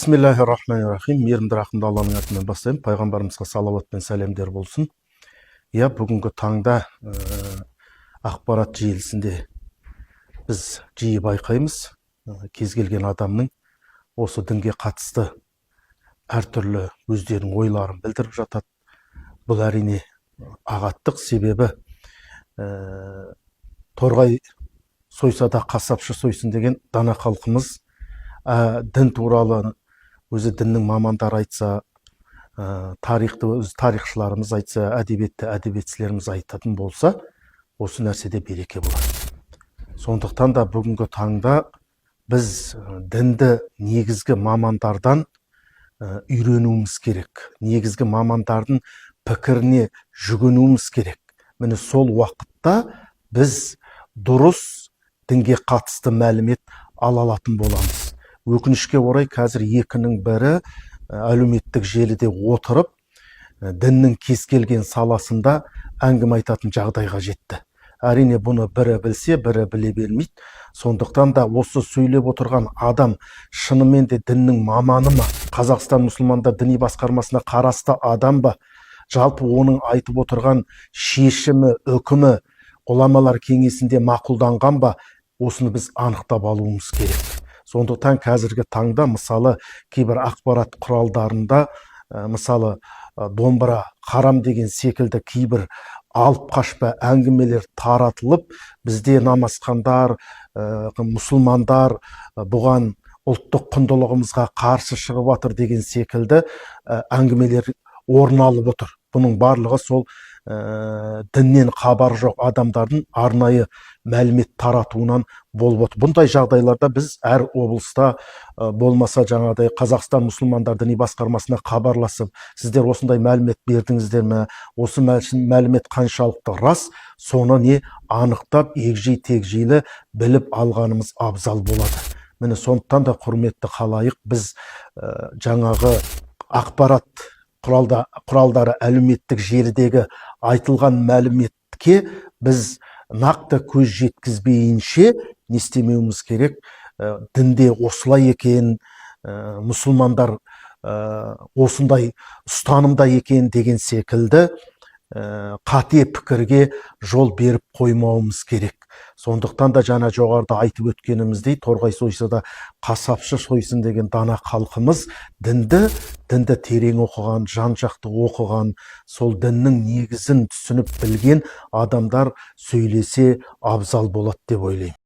Бисмиллахир-рахманир-рахим. Мейірімді рахымды Алланың атымен бастаймын. Пайғамбарымызға салауат пен сәлемдер болсын. Бүгінгі таңда ақпарат желісінде біз жиі байқаймыз, кез келген адамның осы дінге қатысты әртүрлі өздерінің ойларын білдіріп жатады. Бұл әрине ағаттық, себебі торғай сойса да қасапшы сойсын деген дана халқымыз дін туралы өзі діннің мамандары айтса, тарихты өз тарихшыларымыз айтса, әдебиетті әдебиетшілеріміз айтатын болса, осы нәрседе береке болады. Сондықтан да бүгінгі таңда біз дінді негізгі мамандардан үйренуіміз керек. Негізгі мамандардың пікіріне жүгінуіміз керек. Міне сол уақытта біз дұрыс дінге қатысты мәлімет ала алатын боламыз. Өкінішке орай қазір екінің бірі әлеуметтік желіде отырып, діннің кез келген саласында әңгіме айтатын жағдайға жетті. Әрине бұны бірі білсе, бірі біле бермейді. Сондықтан да осы сөйлеп отырған адам шынымен де діннің маманы ма? Қазақстан мұсылмандар діни басқармасына қарасты адам ба? Жалпы оның айтып отырған шешімі, үкімі ғұламалар кеңесінде мақұлданған ба? Осыны біз анықтап алуымыз керек. Сондықтан қазіргі таңда мысалы кейбір ақпарат құралдарында мысалы домбыра харам деген секілді кейбір алып қашпа әңгімелер таратылып, бізде намазхандар, мұсылмандар бұған ұлттық құндылығымызға қарсы шығып жатыр деген секілді әңгімелер орын алып отыр. Бұның барлығы сол діннен хабар жоқ адамдардың арнайы мәлімет таратуынан болып отыр. Бұндай жағдайларда біз әр облыста болмаса жаңағыдай Қазақстан мұсылмандар діни басқармасына хабарласып, сіздер осындай мәлімет бердіңіздер ме? Осы мәлімет қаншалықты рас? Соны не анықтап, егжей-тегжейлі біліп алғанымыз абзал болады. Міне сондықтан да құрметті халайық, біз жаңағы ақпарат құралдары әлеуметтік желідегі айтылған мәліметке біз нақты көз жеткізбейінше не істемеуіміз керек? Дінде осылай екен, мұсылмандар осындай ұстанымда екен деген секілді қате пікірге жол беріп қоймауымыз керек. Сондықтан да жаңа жоғарыда айтып өткеніміздей, торғай сойса да қасапшы сойсын деген дана халқымыз дінді терең оқыған, жан-жақты оқыған, сол діннің негізін түсініп білген адамдар сөйлесе абзал болады деп ойлаймын.